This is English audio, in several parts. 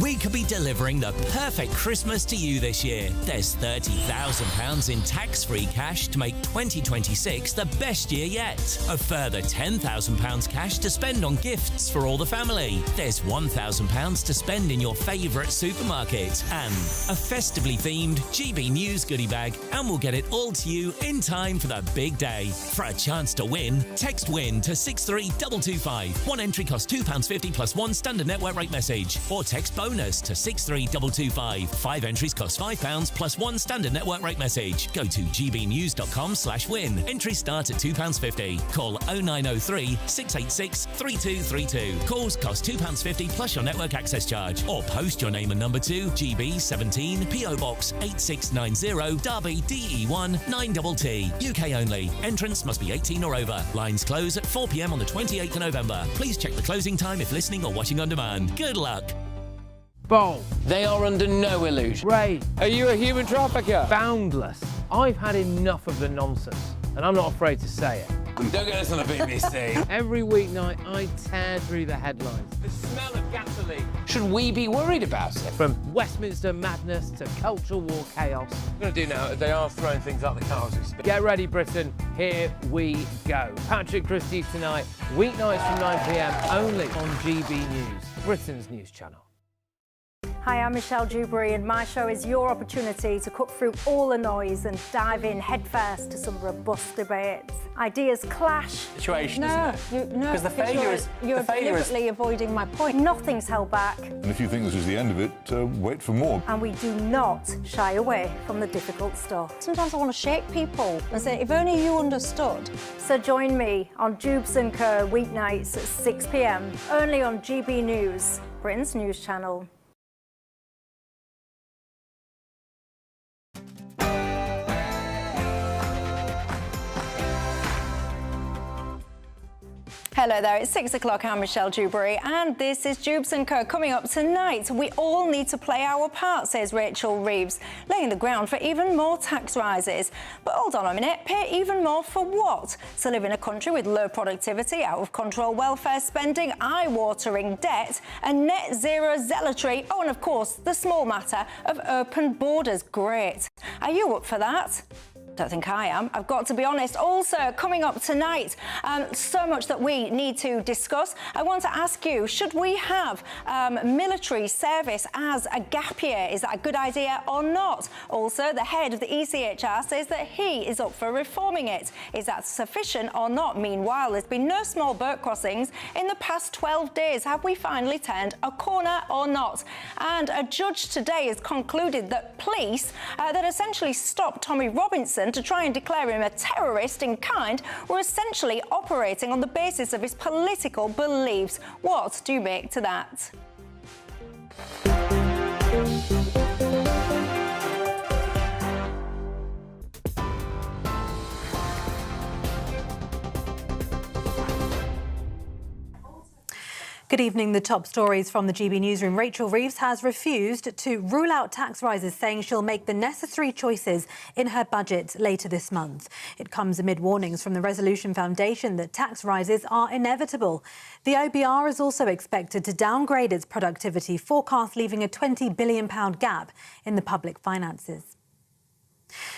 We could be delivering the perfect Christmas to you this year. There's £30,000 in tax-free cash to make 2026 the best year yet. A further £10,000 cash to spend on gifts for all the family. There's £1,000 to spend in your favourite supermarket. And a festively themed GB News goodie bag, and we'll get it all to you in time for the big day. For a chance to win, text WIN to 63225. One entry costs £2.50 plus one standard network rate message. Or text BONUS to 63225. 5 entries cost £5 plus one standard network rate message. Go to gbnews.com/win. Entries start at £2.50. Call 0903 686 3232. Calls cost £2.50 plus your network access charge. Or post your name and number to GB17 PO Box 8690 Derby DE1 9TT. UK only. Entrance must be 18 or over. Lines close at 4 p.m. on the 28th of November. Please check the closing time if listening or watching on demand. Good luck. Bold. They are under no illusion. Brave. Are you a human trafficker? Boundless. I've had enough of the nonsense, and I'm not afraid to say it. Don't get us on the BBC. Every weeknight, I tear through the headlines. The smell of gasoline. Should we be worried about it? From Westminster madness to cultural war chaos. What I'm going to do now, they are throwing things out the car as we speak. Get ready, Britain. Here we go. Patrick Christie tonight, weeknights from 9 p.m, only on GB News, Britain's news channel. Hi, I'm Michelle Dewberry, and my show is your opportunity to cut through all the noise and dive in headfirst to some robust debates. Ideas clash. Situation, No, because the failure is... You're deliberately avoiding my point. Nothing's held back. And if you think this is the end of it, wait for more. And we do not shy away from the difficult stuff. Sometimes I want to shake people and say, if only you understood. So join me on Jubes and Co weeknights at 6 p.m, only on GB News, Britain's news channel. Hello there, it's 6 o'clock. I'm Michelle Dewberry, and this is Jubes and Co. Coming up tonight, we all need to play our part, says Rachel Reeves, laying the ground for even more tax rises. But hold on a minute, pay even more for what? To live in a country with low productivity, out of control welfare spending, eye-watering debt, and net zero zealotry. Oh, and of course, the small matter of open borders. Great. Are you up for that? Don't think I am. I've got to be honest. Also, coming up tonight, so much that we need to discuss. I want to ask you, should we have military service as a gap year? Is that a good idea or not? Also, the head of the ECHR says that he is up for reforming it. Is that sufficient or not? Meanwhile, there's been no small boat crossings in the past 12 days. Have we finally turned a corner or not? And a judge today has concluded that police that essentially stopped Tommy Robinson to try and declare him a terrorist in kind were essentially operating on the basis of his political beliefs. What do you make to that? Good evening. The top stories from the GB newsroom. Rachel Reeves has refused to rule out tax rises, saying she'll make the necessary choices in her budget later this month. It comes amid warnings from the Resolution Foundation that tax rises are inevitable. The OBR is also expected to downgrade its productivity forecast, leaving a £20 billion gap in the public finances.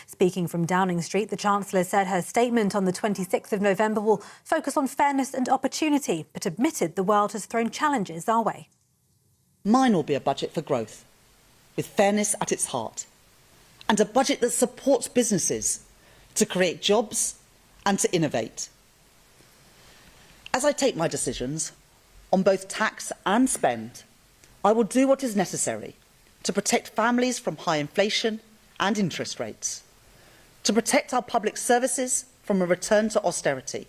Speaking from Downing Street, the Chancellor said her statement on the 26th of November will focus on fairness and opportunity, but admitted the world has thrown challenges our way. Mine will be a budget for growth, with fairness at its heart, and a budget that supports businesses to create jobs and to innovate. As I take my decisions on both tax and spend, I will do what is necessary to protect families from high inflation and interest rates, to protect our public services from a return to austerity,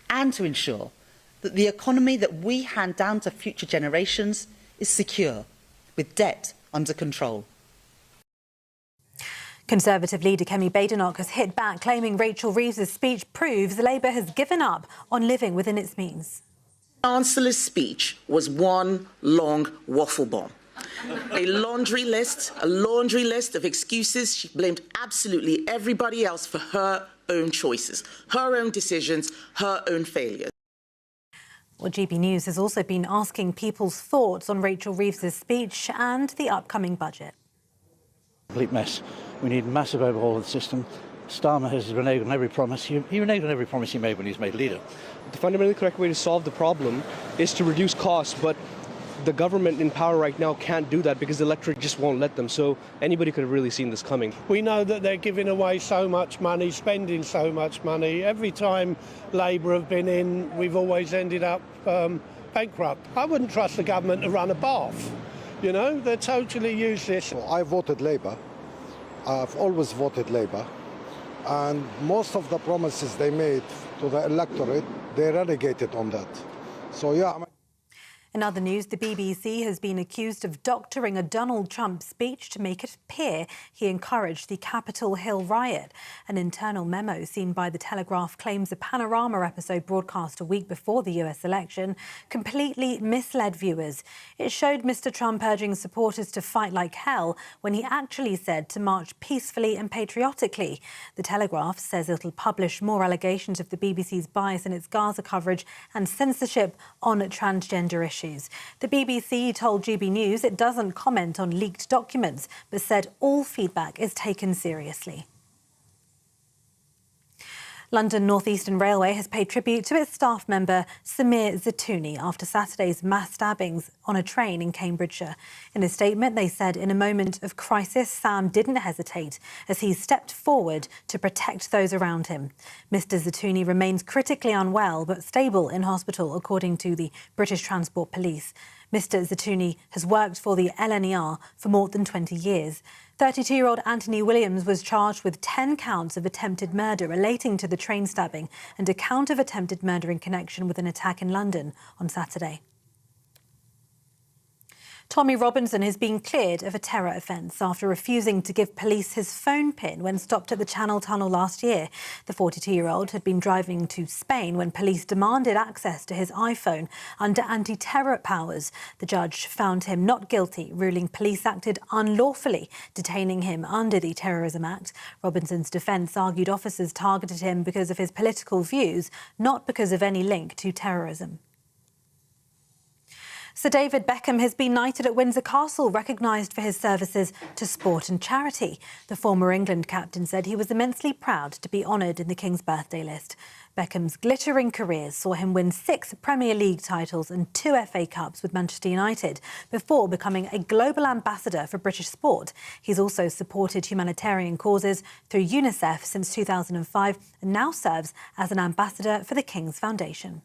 and to ensure that the economy that we hand down to future generations is secure, with debt under control. Conservative leader Kemi Badenoch has hit back, claiming Rachel Reeves' speech proves Labour has given up on living within its means. Chancellor's speech was one long waffle bomb. A laundry list of excuses. She blamed absolutely everybody else for her own choices, her own decisions, her own failures. Well, GB News has also been asking people's thoughts on Rachel Reeves' speech and the upcoming budget. Complete mess. We need massive overhaul of the system. Starmer has reneged on every promise. He reneged on every promise he made when he was made leader. The fundamentally correct way to solve the problem is to reduce costs, but the government in power right now can't do that because the electorate just won't let them. So anybody could have really seen this coming. We know that they're giving away so much money, spending so much money. Every time Labour have been in, we've always ended up bankrupt. I wouldn't trust the government to run a bath. You know, they're totally useless. I voted Labour. I've always voted Labour. And most of the promises they made to the electorate, they relegated on that. So, yeah. In other news, the BBC has been accused of doctoring a Donald Trump speech to make it appear he encouraged the Capitol Hill riot. An internal memo seen by The Telegraph claims a Panorama episode broadcast a week before the US election completely misled viewers. It showed Mr. Trump urging supporters to fight like hell when he actually said to march peacefully and patriotically. The Telegraph says it'll publish more allegations of the BBC's bias in its Gaza coverage and censorship on transgender issues. The BBC told GB News it doesn't comment on leaked documents, but said all feedback is taken seriously. London North Eastern Railway has paid tribute to its staff member Samir Zatouni after Saturday's mass stabbings on a train in Cambridgeshire. In a statement, they said in a moment of crisis, Sam didn't hesitate as he stepped forward to protect those around him. Mr Zatouni remains critically unwell but stable in hospital, according to the British Transport Police. Mr Zatouni has worked for the LNER for more than 20 years. 32-year-old Anthony Williams was charged with 10 counts of attempted murder relating to the train stabbing and a count of attempted murder in connection with an attack in London on Saturday. Tommy Robinson has been cleared of a terror offence after refusing to give police his phone PIN when stopped at the Channel Tunnel last year. The 42-year-old had been driving to Spain when police demanded access to his iPhone under anti-terror powers. The judge found him not guilty, ruling police acted unlawfully, detaining him under the Terrorism Act. Robinson's defence argued officers targeted him because of his political views, not because of any link to terrorism. Sir David Beckham has been knighted at Windsor Castle, recognised for his services to sport and charity. The former England captain said he was immensely proud to be honoured in the King's birthday list. Beckham's glittering career saw him win 6 Premier League titles and 2 FA Cups with Manchester United before becoming a global ambassador for British sport. He's also supported humanitarian causes through UNICEF since 2005 and now serves as an ambassador for the King's Foundation.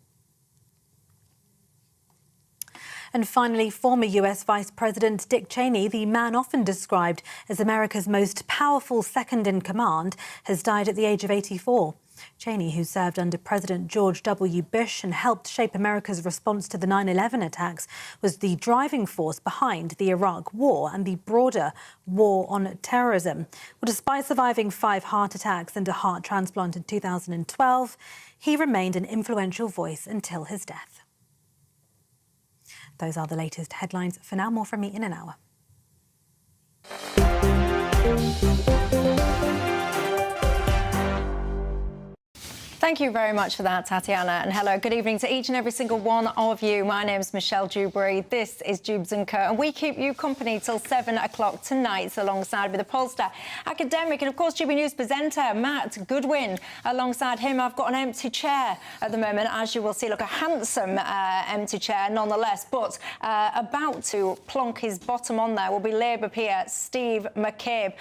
And finally, former US Vice President Dick Cheney, the man often described as America's most powerful second-in-command, has died at the age of 84. Cheney, who served under President George W. Bush and helped shape America's response to the 9/11 attacks, was the driving force behind the Iraq War and the broader war on terrorism. Well, despite surviving 5 heart attacks and a heart transplant in 2012, he remained an influential voice until his death. Those are the latest headlines. For now, more from me in an hour. Thank you very much for that, Tatiana. And hello, good evening to each and every single one of you. My name's Michelle Dewberry. This is Jubes and Co. And we keep you company till 7 o'clock tonight, alongside with a pollster, academic, and of course, GB News presenter Matt Goodwin. Alongside him, I've got an empty chair at the moment, as you will see. Look, a handsome empty chair nonetheless. But about to plonk his bottom on there will be Labour peer Steve McCabe.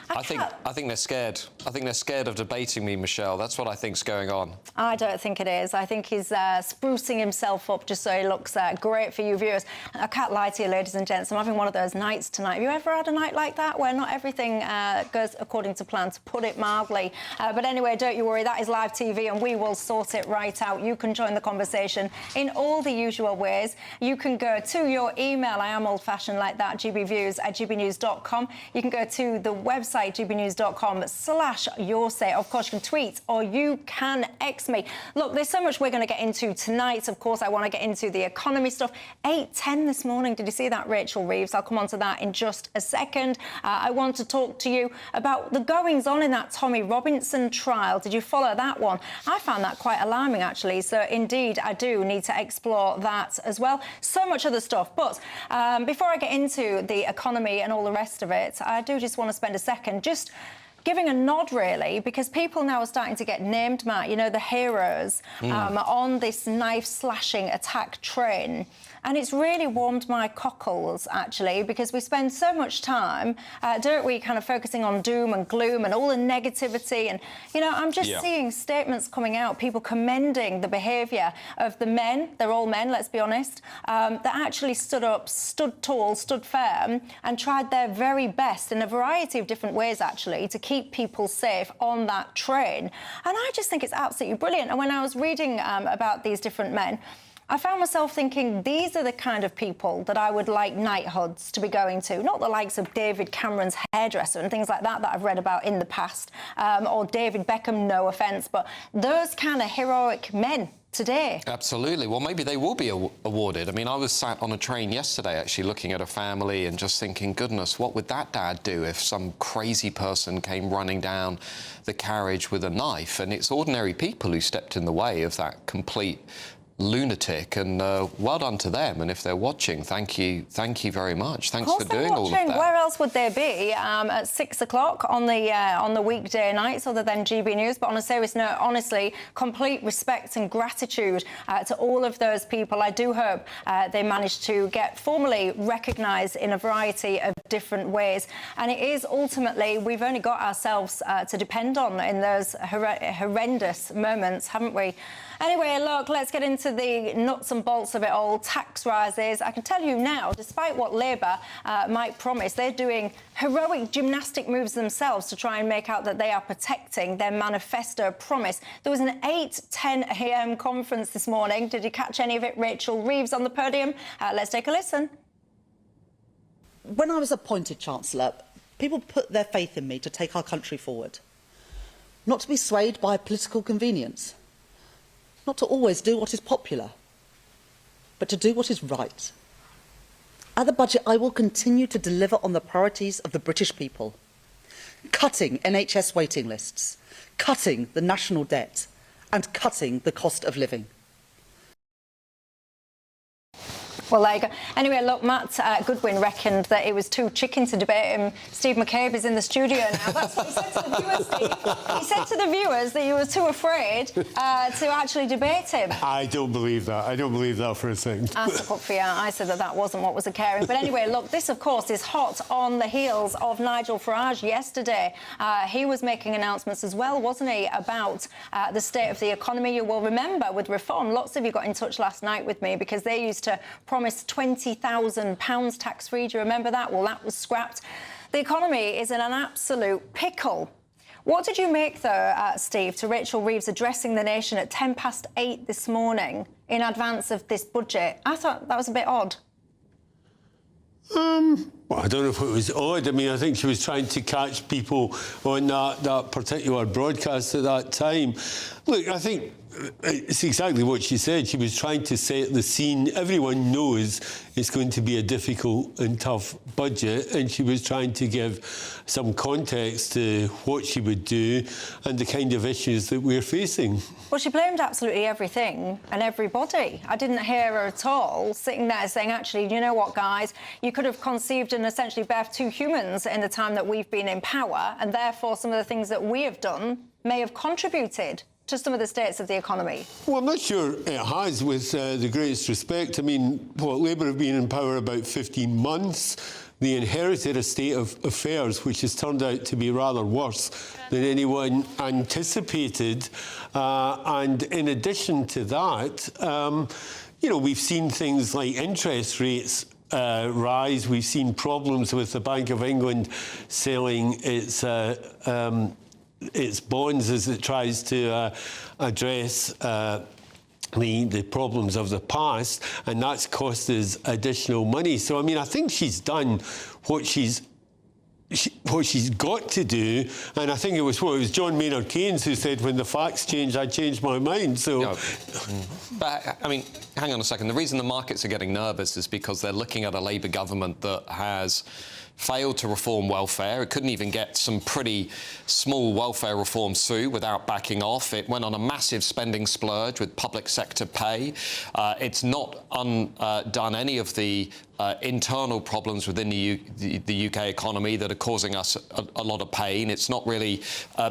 I think they're scared. I think they're scared of debating me, Michelle. That's what I think's going on. I don't think it is. I think he's sprucing himself up just so he looks great for you viewers. I can't lie to you, ladies and gents. I'm having one of those nights tonight. Have you ever had a night like that where not everything goes according to plan, to put it mildly? But anyway, don't you worry. That is live TV and we will sort it right out. You can join the conversation in all the usual ways. You can go to your email. I am old-fashioned like that, gbviews@gbnews.com. You can go to the website, gbnews.com/yoursay. Of course, you can tweet or you can can X me. Look, there's so much we're going to get into tonight. Of course, I want to get into the economy stuff. 8:10 this morning. Did you see that, Rachel Reeves? I'll come on to that in just a second. I want to talk to you about the goings-on in that Tommy Robinson trial. Did you follow that one? I found that quite alarming, actually. So, indeed, I do need to explore that as well. So much other stuff. But before I get into the economy and all the rest of it, I do just want to spend a second just giving a nod, really, because people now are starting to get named, Matt, you know, the heroes on this knife-slashing attack train. And it's really warmed my cockles, actually, because we spend so much time, don't we, kind of focusing on doom and gloom and all the negativity. And, you know, I'm just seeing statements coming out, people commending the behaviour of the men, they're all men, let's be honest, that actually stood up, stood tall, stood firm, and tried their very best in a variety of different ways, actually, to keep people safe on that train. And I just think it's absolutely brilliant. And when I was reading about these different men, I found myself thinking these are the kind of people that I would like knighthoods to be going to, not the likes of David Cameron's hairdresser and things like that I've read about in the past, or David Beckham, no offence, but those kind of heroic men today. Absolutely. Well, maybe they will be awarded. I mean, I was sat on a train yesterday actually looking at a family and just thinking, goodness, what would that dad do if some crazy person came running down the carriage with a knife? And it's ordinary people who stepped in the way of that complete lunatic, and well done to them. And if they're watching, thank you very much. Thanks for doing all of that. Where else would they be at 6 o'clock on the weekday nights other than GB News? But on a serious note, honestly, complete respect and gratitude to all of those people. I do hope they manage to get formally recognised in a variety of different ways. And it is ultimately, we've only got ourselves to depend on in those horrendous moments, haven't we? Anyway, look, let's get into the nuts and bolts of it all. Tax rises. I can tell you now, despite what Labour might promise, they're doing heroic gymnastic moves themselves to try and make out that they are protecting their manifesto promise. There was an 8:10 a.m. conference this morning. Did you catch any of it? Rachel Reeves on the podium. Let's take a listen. When I was appointed Chancellor, people put their faith in me to take our country forward, not to be swayed by political convenience, not to always do what is popular, but to do what is right. At the budget, I will continue to deliver on the priorities of the British people. Cutting NHS waiting lists, cutting the national debt, and cutting the cost of living. Well, there you go. Anyway, look, Matt Goodwin reckoned that it was too chicken to debate him. Steve McCabe is in the studio now. That's what he said to the viewers, Steve. He said to the viewers that you were too afraid to actually debate him. I don't believe that. I don't believe that for a second. I stuck up for you. I said that wasn't what was occurring. But anyway, look, this, of course, is hot on the heels of Nigel Farage yesterday. He was making announcements as well, wasn't he, about the state of the economy. You will remember with Reform, lots of you got in touch last night with me because they used to promised £20,000 tax-free. Do you remember that? Well, that was scrapped. The economy is in an absolute pickle. What did you make, though, Steve, to Rachel Reeves addressing the nation at 8:10 this morning in advance of this budget? I thought that was a bit odd. Well, I don't know if it was odd. I mean, I think she was trying to catch people on that particular broadcast at that time. Look, I think it's exactly what she said. She was trying to set the scene. Everyone knows it's going to be a difficult and tough budget, and she was trying to give some context to what she would do and the kind of issues that we're facing. Well, she blamed absolutely everything and everybody. I didn't hear her at all sitting there saying, actually, you know what, guys, you could have conceived and essentially birthed two humans in the time that we've been in power, and therefore some of the things that we have done may have contributed to some of the states of the economy. Well, I'm not sure it has, with the greatest respect. I mean, Labour have been in power about 15 months. They inherited a state of affairs which has turned out to be rather worse than anyone anticipated. And in addition to that, you know, we've seen things like interest rates rise. We've seen problems with the Bank of England selling its bonds as it tries to address the problems of the past, and that's cost us additional money. So, I mean, I think she's done what she's what she's got to do, and I think it was John Maynard Keynes who said, when the facts change, I change my mind. So, no. But I mean, hang on a second. The reason the markets are getting nervous is because they're looking at a Labour government that has failed to reform welfare. It couldn't even get some pretty small welfare reforms through without backing off. It went on a massive spending splurge with public sector pay. It's not done any of the internal problems within the UK economy that are causing us a lot of pain. It's not really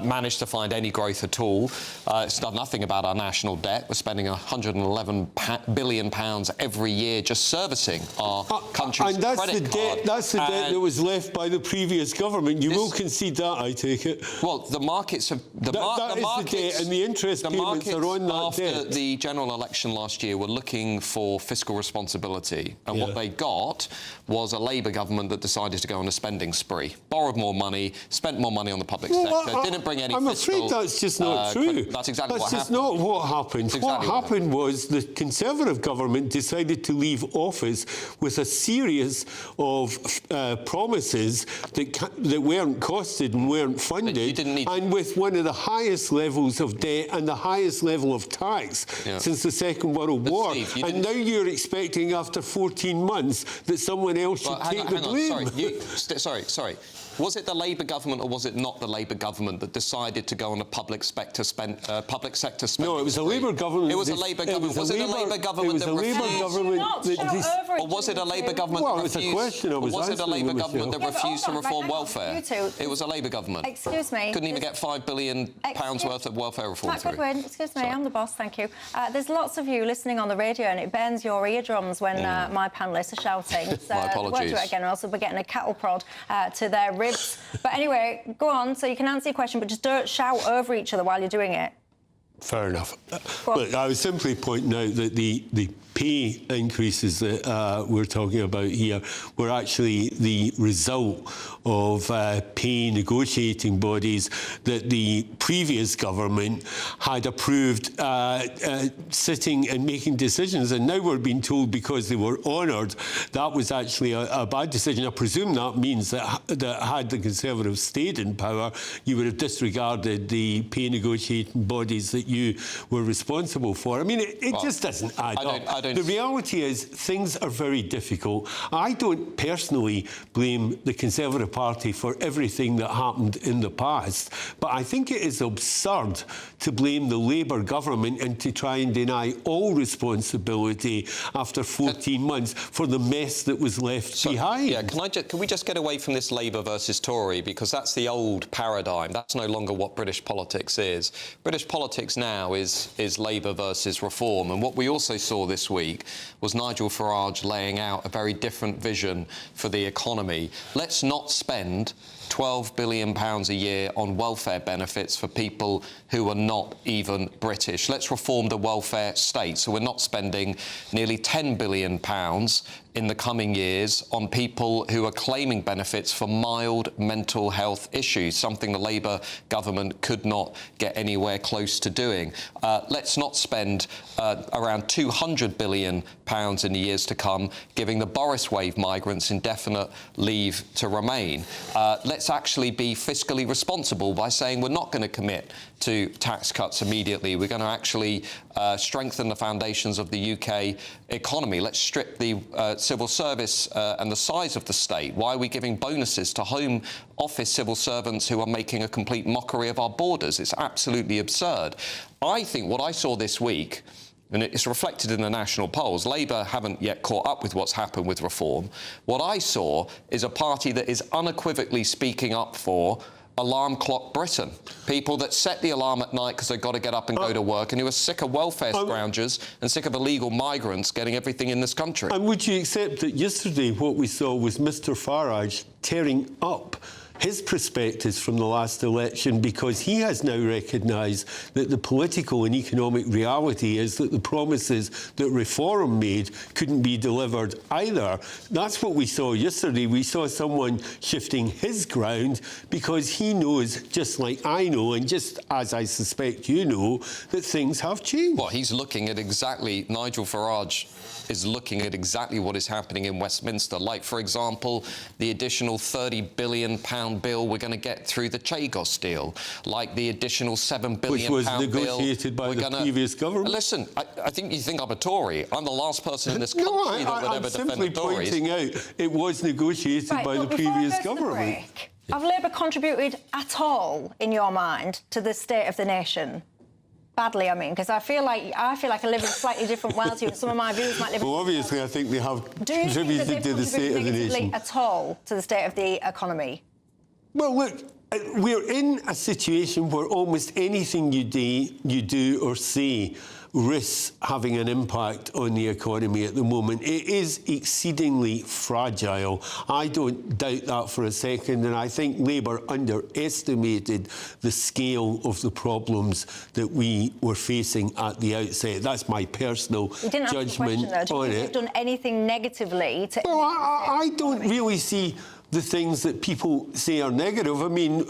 managed to find any growth at all. It's done nothing about our national debt. We're spending £111 billion every year just servicing our country's and that's credit the card. debt. That's the debt that was left by the previous government. You will concede that, I take it. Well, the markets have the debt, and the interest payments are on that after debt. the general election last year were looking for fiscal responsibility, and what they got was a Labour government that decided to go on a spending spree, borrowed more money, spent more money on the public sector, didn't bring any I'm fiscal... afraid that's just not true. That's exactly what happened. That's just not what happened. What happened was the Conservative government decided to leave office with a series of promises that weren't costed and weren't funded, and with one of the highest levels of debt and the highest level of tax since the Second World War. Steve, and now you're expecting, after 14 months, that someone else should take the blame. Sorry. Was it the Labour government or was it not the Labour government that decided to go on a public sector spending? No, it was a Labour government. It was a Labour government. Was it a Labour government that refused? Or was it a Labour government that refused? Well, it's a question I was Was it a Labour government that refused to reform welfare? It was a Labour government. Excuse me. Couldn't even get £5 billion worth of welfare reform through. Excuse me, I'm the boss, thank you. There's lots of you listening on the radio and it bends your eardrums when my panellists are shouting. So my apologies. We'll do it again, or else we'll be getting a cattle prod to their ribs. But anyway, go on, so you can answer your question, but just don't shout over each other while you're doing it. Fair enough. Look, I was simply pointing out that the pay increases that we're talking about here were actually the result of pay negotiating bodies that the previous government had approved sitting and making decisions, and now we're being told because they were honoured that was actually a bad decision. I presume that means that had the Conservatives stayed in power, you would have disregarded the pay negotiating bodies that you were responsible for. I mean, it just doesn't add up. The reality is things are very difficult. I don't personally blame the Conservative Party for everything that happened in the past, but I think it is absurd to blame the Labour government and to try and deny all responsibility after 14 months for the mess that was left behind. Yeah, can we just get away from this Labour versus Tory, because that's the old paradigm. That's no longer what British politics is. British politics now is Labour versus Reform, and what we also saw this week was Nigel Farage laying out a very different vision for the economy. Let's not spend £12 billion a year on welfare benefits for people who are not even British. Let's reform the welfare state so we're not spending nearly £10 billion in the coming years on people who are claiming benefits for mild mental health issues, something the Labour government could not get anywhere close to doing. Let's not spend around £200 billion in the years to come giving the Boris wave migrants indefinite leave to remain. Let's actually be fiscally responsible by saying we're not going to commit to tax cuts immediately. We're going to actually strengthen the foundations of the UK economy. Let's strip the civil service and the size of the state. Why are we giving bonuses to Home Office civil servants who are making a complete mockery of our borders? It's absolutely absurd. I think what I saw this week, and it's reflected in the national polls, Labour haven't yet caught up with what's happened with reform. What I saw is a party that is unequivocally speaking up for alarm clock Britain. People that set the alarm at night because they've got to get up and go to work, and who are sick of welfare scroungers and sick of illegal migrants getting everything in this country. And would you accept that yesterday what we saw was Mr Farage tearing up his perspectives from the last election, because he has now recognised that the political and economic reality is that the promises that Reform made couldn't be delivered either. That's what we saw yesterday. We saw someone shifting his ground because he knows, just like I know, and just as I suspect you know, that things have changed. Well, he's looking at exactly Nigel Farage is looking at exactly what is happening in Westminster. Like, for example, the additional £30 billion bill we're going to get through the Chagos deal, like the additional £7 billion which was bill negotiated by the previous government. Listen, I think you think I'm a Tory. I'm the last person in this country that would ever defend the Tories. I'm simply pointing out it was negotiated by the previous government. Have Labour contributed at all, in your mind, to the state of the nation? Badly, I mean, because I feel like I live in a slightly different world to you, and some of my viewers might live. Well, obviously, I think they have contributed to the state of the nation. At all to the state of the economy? Well, look, we're in a situation where almost anything you do or say risks having an impact on the economy at the moment. It is exceedingly fragile. I don't doubt that for a second, and I think Labour underestimated the scale of the problems that we were facing at the outset. That's my personal judgment on it. Do you think they've done anything negatively to... Well, I don't really see the things that people say are negative. I mean,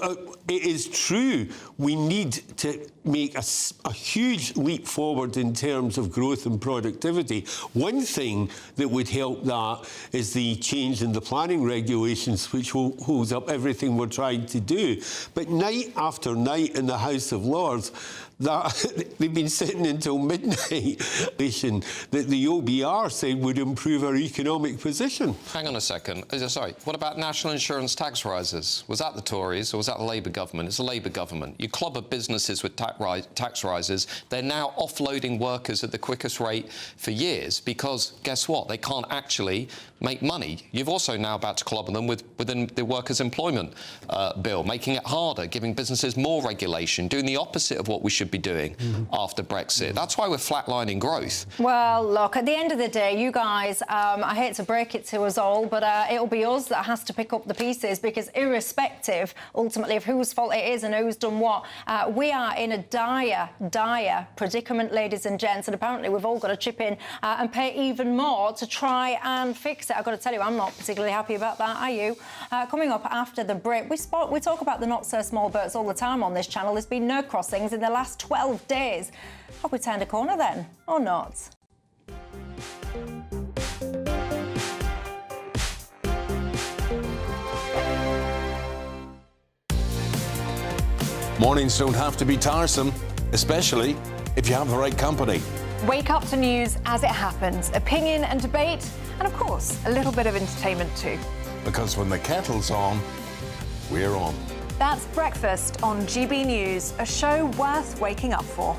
it is true we need to make a huge leap forward in terms of growth and productivity. One thing that would help that is the change in the planning regulations, which holds up everything we're trying to do. But night after night in the House of Lords, they've been sitting until midnight that the OBR said would improve our economic position. Hang on a second. Sorry, what about national insurance tax rises? Was that the Tories or was that the Labour government? It's the Labour government. You clobber businesses with tax rises. They're now offloading workers at the quickest rate for years because, guess what? They can't actually make money. You've also now about to clobber them within the workers' employment bill, making it harder, giving businesses more regulation, doing the opposite of what we should be doing after Brexit. That's why we're flatlining growth. Well, look, at the end of the day, you guys, I hate to break it to us all, but it'll be us that has to pick up the pieces, because irrespective, ultimately, of whose fault it is and who's done what, we are in a dire predicament, ladies and gents, and apparently we've all got to chip in and pay even more to try and fix it. I've got to tell you, I'm not particularly happy about that, are you? Coming up after the break, we talk about the not-so-small birds all the time on this channel. There's been no crossings in the last 12 days. Have we turned a corner then, or not? Mornings don't have to be tiresome, especially if you have the right company. Wake up to news as it happens, opinion and debate, and of course, a little bit of entertainment too. Because when the kettle's on, we're on. That's Breakfast on GB News, a show worth waking up for.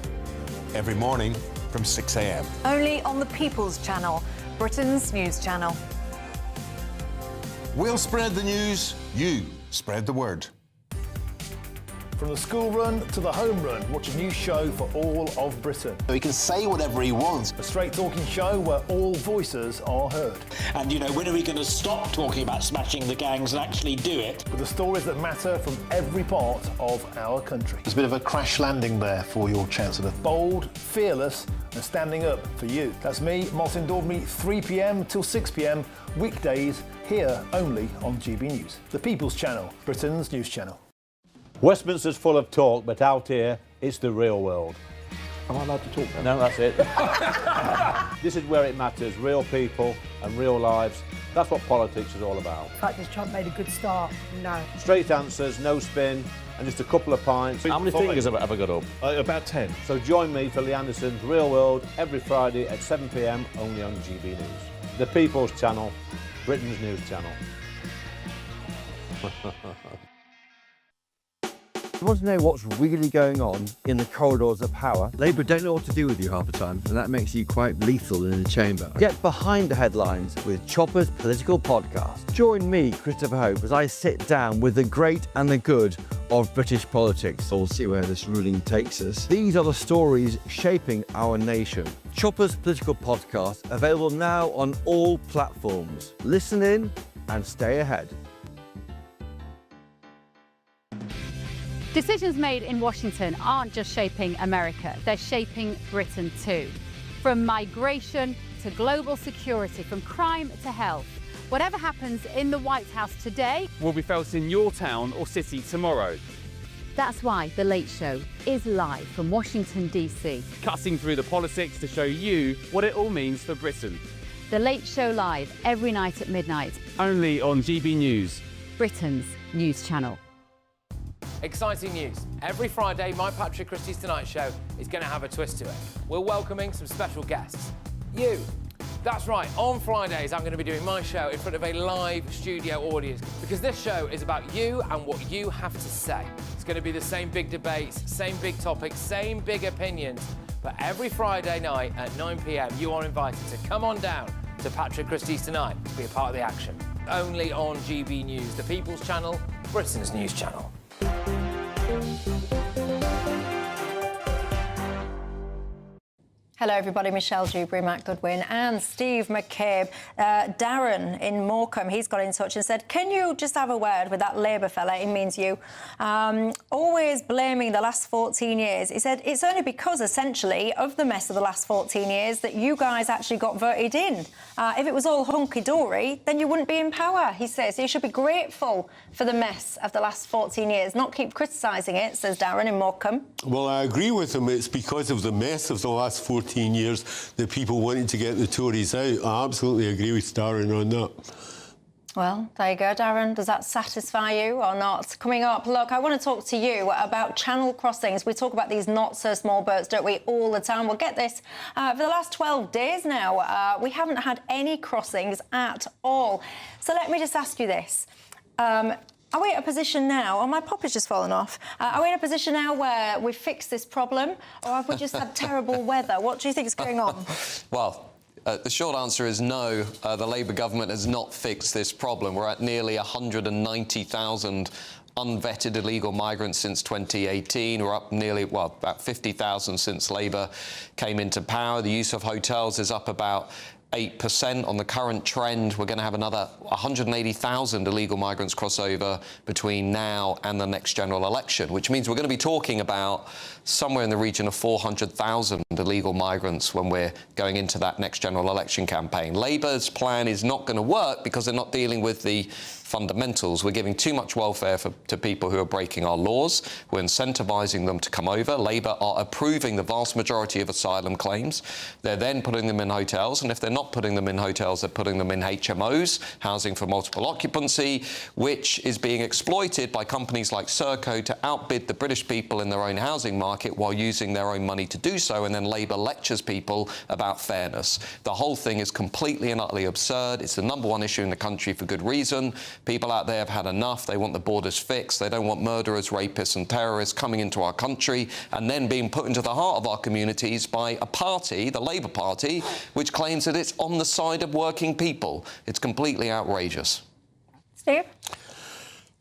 Every morning from 6 a.m. Only on the People's Channel, Britain's news channel. We'll spread the news, you spread the word. From the school run to the home run, watch a new show for all of Britain. He can say whatever he wants. A straight-talking show where all voices are heard. And, you know, when are we going to stop talking about smashing the gangs and actually do it? With the stories that matter from every part of our country. There's a bit of a crash landing there for your Chancellor. Bold, fearless and standing up for you. That's me, Martin Dewberry, 3 p.m. till 6 p.m, weekdays, here only on GB News. The People's Channel, Britain's news channel. Westminster's full of talk, but out here, it's the real world. Am I allowed to talk then? No, that's it. This is where it matters, real people and real lives. That's what politics is all about. The fact is Trump made a good start, no. Straight answers, no spin, and just a couple of pints. How many fingers have I got up? About 10. So join me for Lee Anderson's Real World every Friday at 7 p.m, only on GB News. The People's Channel, Britain's news channel. You want to know what's really going on in the corridors of power? Labour don't know what to do with you half the time, and that makes you quite lethal in the chamber. Get behind the headlines with Chopper's Political Podcast. Join me, Christopher Hope, as I sit down with the great and the good of British politics. We'll see where this ruling takes us. These are the stories shaping our nation. Chopper's Political Podcast, available now on all platforms. Listen in and stay ahead. Decisions made in Washington aren't just shaping America, they're shaping Britain too. From migration to global security, from crime to health. Whatever happens in the White House today will be felt in your town or city tomorrow. That's why The Late Show is live from Washington, D.C. Cutting through the politics to show you what it all means for Britain. The Late Show Live, every night at midnight. Only on GB News, Britain's news channel. Exciting news. Every Friday, my Patrick Christie's Tonight Show is going to have a twist to it. We're welcoming some special guests. You. That's right, on Fridays I'm going to be doing my show in front of a live studio audience because this show is about you and what you have to say. It's going to be the same big debates, same big topics, same big opinions. But every Friday night at 9 p.m, you are invited to come on down to Patrick Christie's Tonight to be a part of the action. Only on GB News, the People's Channel, Britain's news channel. Hello everybody, Michelle Dewberry, Matt Goodwin and Steve McCabe. Darren in Morecambe, he's got in touch and said, can you just have a word with that Labour fella, it means you, always blaming the last 14 years. He said, it's only because, essentially, of the mess of the last 14 years that you guys actually got voted in. If it was all hunky-dory, then you wouldn't be in power, he says. So you should be grateful for the mess of the last 14 years, not keep criticising it, says Darren in Morecambe. Well, I agree with him. It's because of the mess of the last 14 years that people wanted to get the Tories out. I absolutely agree with Darren on that. Well, there you go, Darren. Does that satisfy you or not? Coming up, look, I want to talk to you about channel crossings. We talk about these not-so-small boats, don't we, all the time? Well, get this. For the last 12 days now, we haven't had any crossings at all. So let me just ask you this. Are we at a position now, oh, my pop has just fallen off. Are we in a position now where we've fixed this problem, or have we just had terrible weather? What do you think is going on? Well, the short answer is no. The Labour government has not fixed this problem. We're at nearly 190,000 unvetted illegal migrants since 2018. We're up nearly, well, about 50,000 since Labour came into power. The use of hotels is up about 8%. On the current trend, we're going to have another 180,000 illegal migrants cross over between now and the next general election, which means we're going to be talking about somewhere in the region of 400,000 illegal migrants when we're going into that next general election campaign. Labour's plan is not going to work because they're not dealing with the fundamentals. We're giving too much welfare to people who are breaking our laws. We're incentivising them to come over. Labour are approving the vast majority of asylum claims. They're then putting them in hotels, and if they're not putting them in hotels, they're putting them in HMOs, housing for multiple occupancy, which is being exploited by companies like Serco to outbid the British people in their own housing market while using their own money to do so, and then Labour lectures people about fairness. The whole thing is completely and utterly absurd. It's the #1 issue in the country for good reason. People out there have had enough. They want the borders fixed. They don't want murderers, rapists and terrorists coming into our country and then being put into the heart of our communities by a party, the Labour Party, which claims that it's on the side of working people. It's completely outrageous. Steve?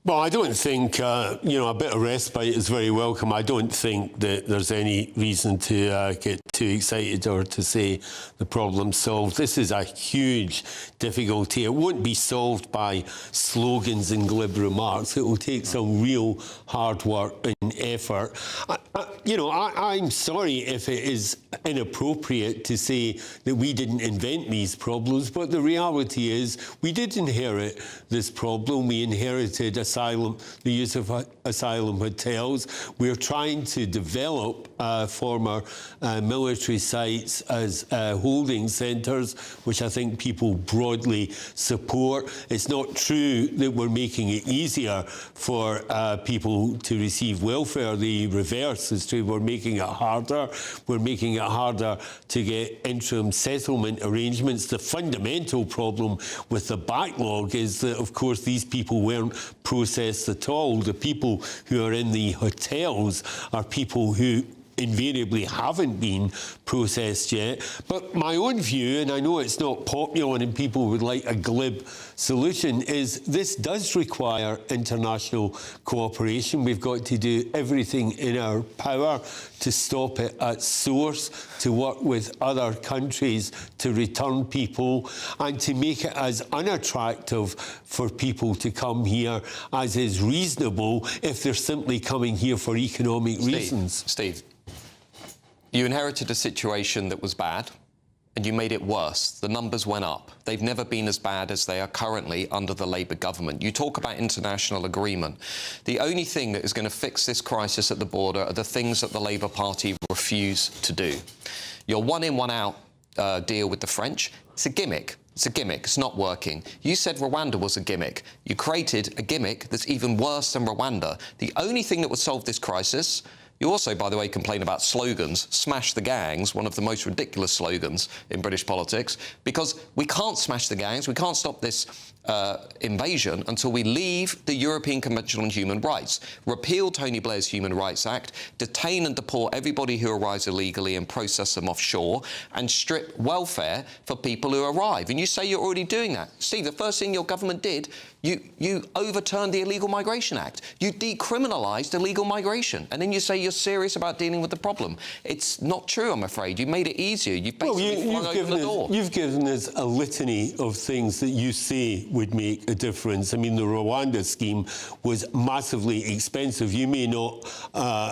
Well, I don't think, a bit of respite is very welcome. I don't think that there's any reason to get too excited or to say the problem's solved. This is a huge difficulty. It won't be solved by slogans and glib remarks. It will take some real hard work and effort. I'm sorry if it is inappropriate to say that we didn't invent these problems, but the reality is we did inherit this problem. We inherited the use of asylum hotels. We're trying to develop former military sites as holding centres, which I think people broadly support. It's not true that we're making it easier for people to receive welfare. The reverse is true. We're making it harder. We're making it harder to get interim settlement arrangements. The fundamental problem with the backlog is that, of course, these people weren't processed at all. The people who are in the hotels are people who invariably haven't been processed yet. But my own view, and I know it's not popular and people would like a glib solution, is this does require international cooperation. We've got to do everything in our power to stop it at source, to work with other countries to return people and to make it as unattractive for people to come here as is reasonable if they're simply coming here for economic reasons. Steve, you inherited a situation that was bad and you made it worse. The numbers went up. They've never been as bad as they are currently under the Labour government. You talk about international agreement. The only thing that is going to fix this crisis at the border are the things that the Labour Party refuse to do. Your one-in, one-out deal with the French, it's a gimmick. It's a gimmick. It's not working. You said Rwanda was a gimmick. You created a gimmick that's even worse than Rwanda. The only thing that would solve this crisis... You also, by the way, complain about slogans. Smash the gangs, one of the most ridiculous slogans in British politics, because we can't smash the gangs, we can't stop this invasion until we leave the European Convention on Human Rights, repeal Tony Blair's Human Rights Act, detain and deport everybody who arrives illegally and process them offshore, and strip welfare for people who arrive. And you say you're already doing that. Steve, the first thing your government did, you overturned the Illegal Migration Act. You decriminalised illegal migration. And then you say you're serious about dealing with the problem. It's not true, I'm afraid. You made it easier. You've basically flung open the door. You've given us a litany of things that you say would make a difference. I mean, the Rwanda scheme was massively expensive. You may not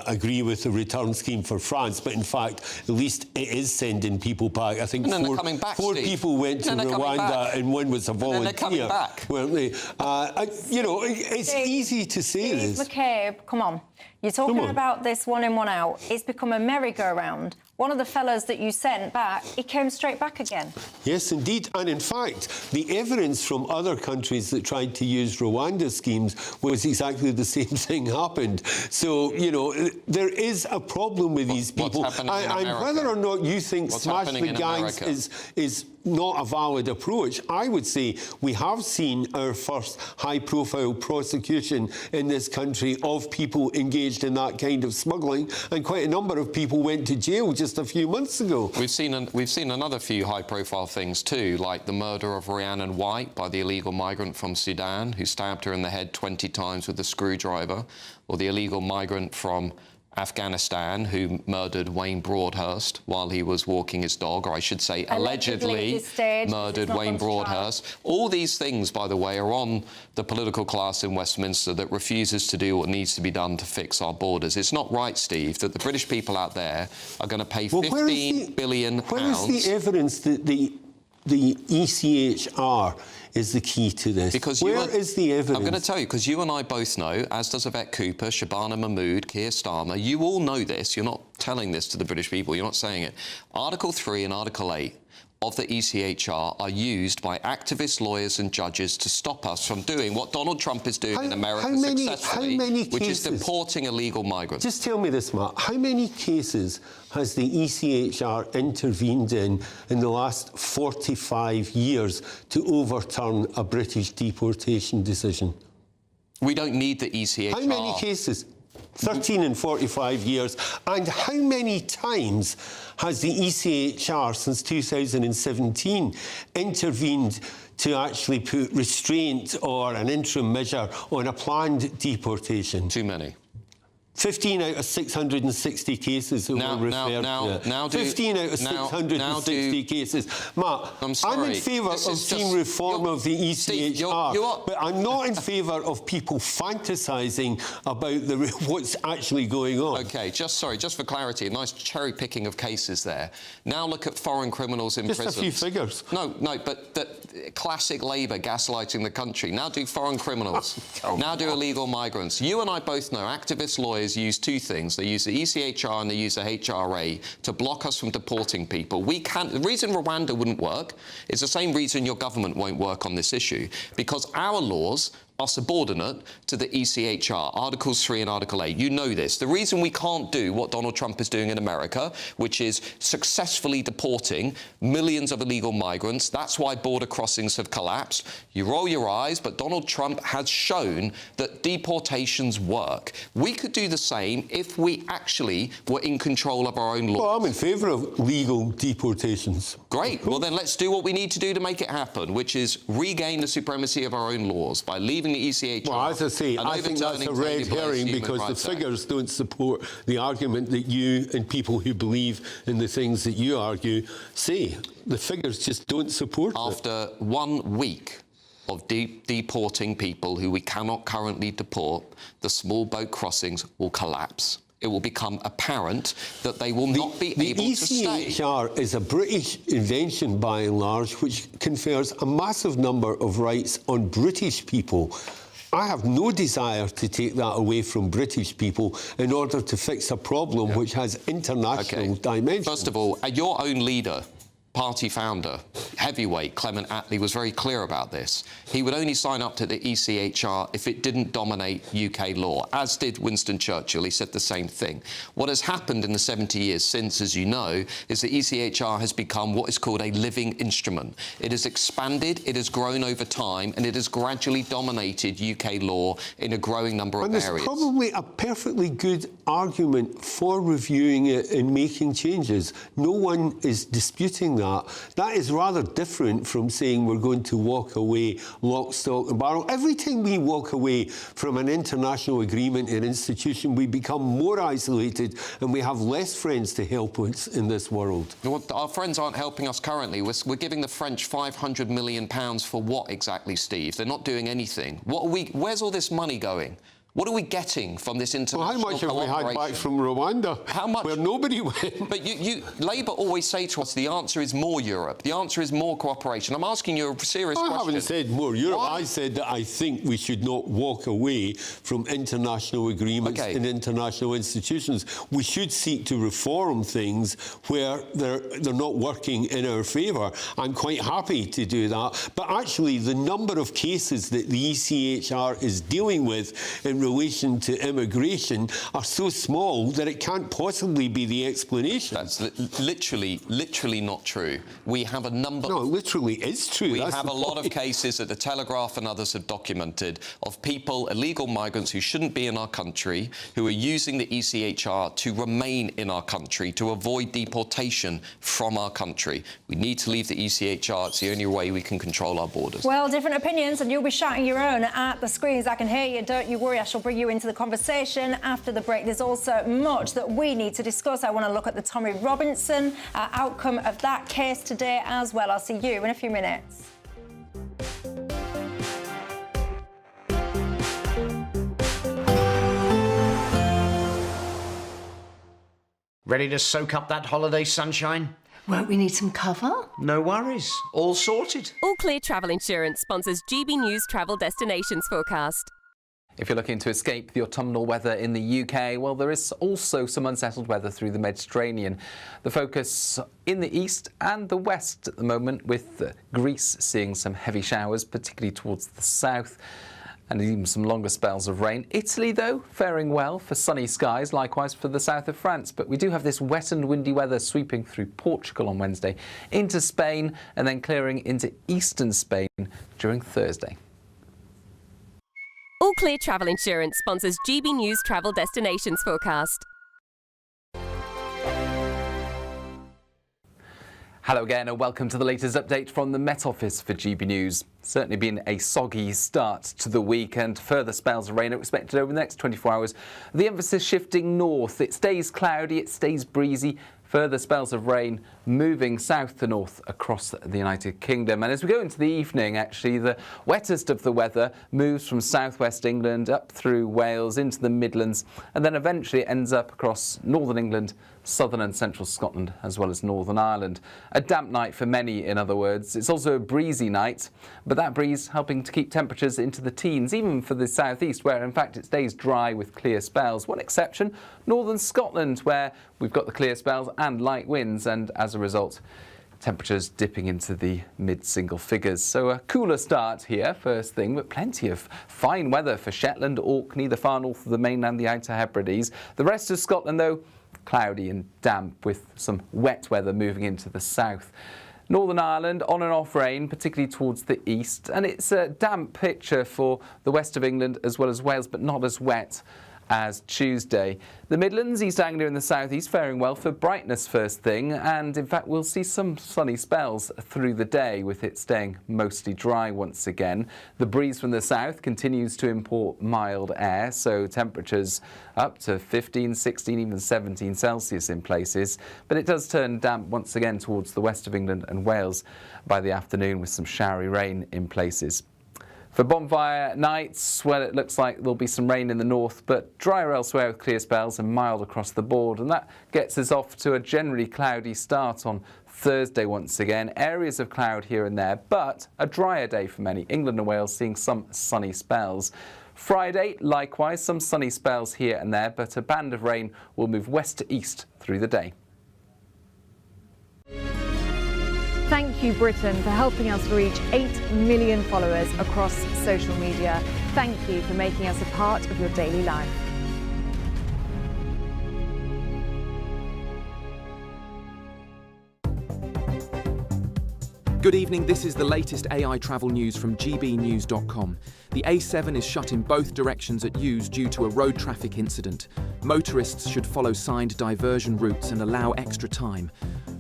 agree with the return scheme for France, but in fact, at least it is sending people back. I think four people went to Rwanda and one was a volunteer. And they're coming back. Weren't they? You know, it's easy to say this. McCabe, come on. You're talking about this one in, one out. It's become a merry-go-round. One of the fellas that you sent back, he came straight back again. Yes, indeed. And in fact, the evidence from other countries that tried to use Rwanda schemes was exactly the same thing happened. So, you know, there is a problem with these people. And whether or not you think smash the gangs is not a valid approach, I would say we have seen our first high-profile prosecution in this country of people engaged in that kind of smuggling, and quite a number of people went to jail just a few months ago. We've seen another few high-profile things too, like the murder of Rhiannon White by the illegal migrant from Sudan who stabbed her in the head 20 times with a screwdriver, or the illegal migrant from Afghanistan who murdered Wayne Broadhurst while he was walking his dog, or I should say allegedly murdered Wayne Broadhurst. All these things, by the way, are on the political class in Westminster that refuses to do what needs to be done to fix our borders. It's not right, Steve, that the British people out there are going to pay £15 billion. Where is the evidence that the ECHR is the key to this? Because where is the evidence? I'm going to tell you, because you and I both know, as does Yvette Cooper, Shabana Mahmood, Keir Starmer, you all know this. You're not telling this to the British people. You're not saying it. Article 3 and Article 8 of the ECHR are used by activists, lawyers and judges to stop us from doing what Donald Trump is doing in America successfully, which is deporting illegal migrants. Just tell me this, Matt. How many cases has the ECHR intervened in the last 45 years to overturn a British deportation decision? We don't need the ECHR. How many cases? 13 in 45 years. And how many times has the ECHR since 2017 intervened to actually put restraint or an interim measure on a planned deportation? Too many. 15 out of 660 cases that were referred to. 15 out of 660 cases. Matt, I'm in favour of seeing reform of the ECHR, but I'm not in favour of people fantasising about what's actually going on. OK, just for clarity, a nice cherry-picking of cases there. Now look at foreign criminals in prisons. Just a few figures. No, but classic Labour gaslighting the country. Now do foreign criminals. Now do illegal migrants. You and I both know activists, lawyers use two things. They use the ECHR and they use the HRA to block us from deporting people. The reason Rwanda wouldn't work is the same reason your government won't work on this issue, because our laws are subordinate to the ECHR, Articles 3 and Article 8. You know this. The reason we can't do what Donald Trump is doing in America, which is successfully deporting millions of illegal migrants, that's why border crossings have collapsed. You roll your eyes, but Donald Trump has shown that deportations work. We could do the same if we actually were in control of our own laws. Well, I'm in favour of legal deportations. Great. Well, then let's do what we need to do to make it happen, which is regain the supremacy of our own laws by leaving the ECHR. Well, as I say, I think that's a red herring because the figures don't support the argument that you and people who believe in the things that you argue say. The figures just don't support it. After 1 week of deporting people who we cannot currently deport, the small boat crossings will collapse. It will become apparent that they will not be able to stay. The ECHR is a British invention, by and large, which confers a massive number of rights on British people. I have no desire to take that away from British people in order to fix a problem which has international dimensions. First of all, your own leader party founder, heavyweight Clement Attlee, was very clear about this. He would only sign up to the ECHR if it didn't dominate UK law, as did Winston Churchill. He said the same thing. What has happened in the 70 years since, as you know, is the ECHR has become what is called a living instrument. It has expanded, it has grown over time, and it has gradually dominated UK law in a growing number of areas. There's probably a perfectly good argument for reviewing it and making changes. No one is disputing that. That is rather different from saying we're going to walk away lock, stock and barrel. Every time we walk away from an international agreement and institution, we become more isolated and we have less friends to help us in this world. Well, our friends aren't helping us currently. We're giving the French £500 million for what exactly, Steve? They're not doing anything. Where's all this money going? What are we getting from this international cooperation? Well, how much have we had back from Rwanda? How much? Where nobody went. But Labour always say to us, the answer is more Europe. The answer is more cooperation. I'm asking you a serious question. I haven't said more Europe. I said that I think we should not walk away from international agreements and international institutions. We should seek to reform things where they're not working in our favour. I'm quite happy to do that. But actually, the number of cases that the ECHR is dealing with in relation to immigration are so small that it can't possibly be the explanation. That's literally not true. We have a number... No, it literally is true. We have a lot of cases that the Telegraph and others have documented of people, illegal migrants who shouldn't be in our country, who are using the ECHR to remain in our country, to avoid deportation from our country. We need to leave the ECHR. It's the only way we can control our borders. Well, different opinions, and you'll be shouting your own at the screens. I can hear you. Don't you worry. I shall bring you into the conversation after the break. There's also much that we need to discuss. I want to look at the Tommy Robinson outcome of that case today as well. I'll see you in a few minutes. Ready to soak up that holiday sunshine? Won't we need some cover? No worries. All sorted. All Clear Travel Insurance sponsors GBNews Travel Destinations Forecast. If you're looking to escape the autumnal weather in the UK, well, there is also some unsettled weather through the Mediterranean. The focus in the east and the west at the moment, with Greece seeing some heavy showers, particularly towards the south, and even some longer spells of rain. Italy, though, faring well for sunny skies, likewise for the south of France. But we do have this wet and windy weather sweeping through Portugal on Wednesday, into Spain, and then clearing into eastern Spain during Thursday. All Clear Travel Insurance sponsors GBNews Travel Destinations Forecast. Hello again and welcome to the latest update from the Met Office for GB News. Certainly been a soggy start to the week and further spells of rain are expected over the next 24 hours. The emphasis shifting north. It stays cloudy, it stays breezy. Further spells of rain moving south to north across the United Kingdom. And as we go into the evening, actually, the wettest of the weather moves from southwest England up through Wales into the Midlands, and then eventually ends up across northern England, southern and central Scotland, as well as Northern Ireland. A damp night for many, in other words. It's also a breezy night, but that breeze helping to keep temperatures into the teens, even for the southeast, where in fact it stays dry with clear spells. One exception, northern Scotland, where we've got the clear spells and light winds, and as a result, temperatures dipping into the mid-single figures. So a cooler start here, first thing, but plenty of fine weather for Shetland, Orkney, the far north of the mainland, the Outer Hebrides. The rest of Scotland, though, cloudy and damp with some wet weather moving into the south. Northern Ireland, on and off rain, particularly towards the east, and it's a damp picture for the west of England as well as Wales, but not as wet as Tuesday. The Midlands, East Anglia and the southeast faring well for brightness first thing, and in fact we'll see some sunny spells through the day with it staying mostly dry once again. The breeze from the south continues to import mild air, so temperatures up to 15, 16, even 17 Celsius in places, but it does turn damp once again towards the west of England and Wales by the afternoon with some showery rain in places. For bonfire nights, well, it looks like there'll be some rain in the north, but drier elsewhere with clear spells and mild across the board. And that gets us off to a generally cloudy start on Thursday once again. Areas of cloud here and there, but a drier day for many. England and Wales seeing some sunny spells. Friday, likewise, some sunny spells here and there, but a band of rain will move west to east through the day. Thank you, Britain, for helping us reach 8 million followers across social media. Thank you for making us a part of your daily life. Good evening, this is the latest AI travel news from GBNews.com. The A7 is shut in both directions at Hughes due to a road traffic incident. Motorists should follow signed diversion routes and allow extra time.